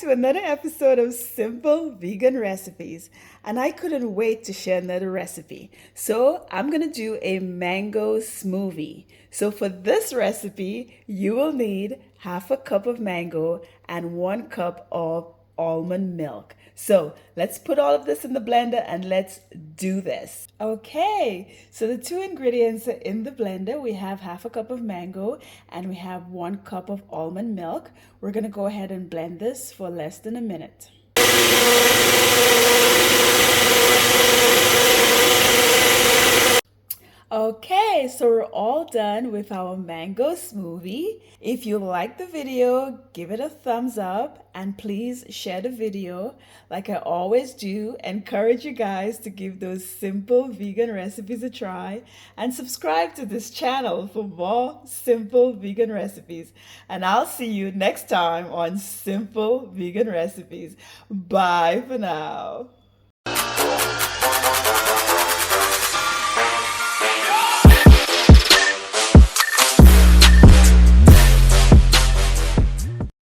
to another episode of Simple Vegan Recipes, and I couldn't wait to share another recipe. So, I'm gonna do a mango smoothie. So, for this recipe, you will need half a cup of mango and 1 cup of almond milk. So let's put all of this in the blender and let's do this. Okay, so the two ingredients are in the blender. We have half a cup of mango and we have 1 cup of almond milk. We're gonna go ahead and blend this for less than a minute. Okay, so we're all done with our mango smoothie. If you like the video, give it a thumbs up and please share the video. Like I always do, encourage you guys to give those simple vegan recipes a try and subscribe to this channel for more simple vegan recipes. And I'll see you next time on Simple Vegan Recipes. Bye for now.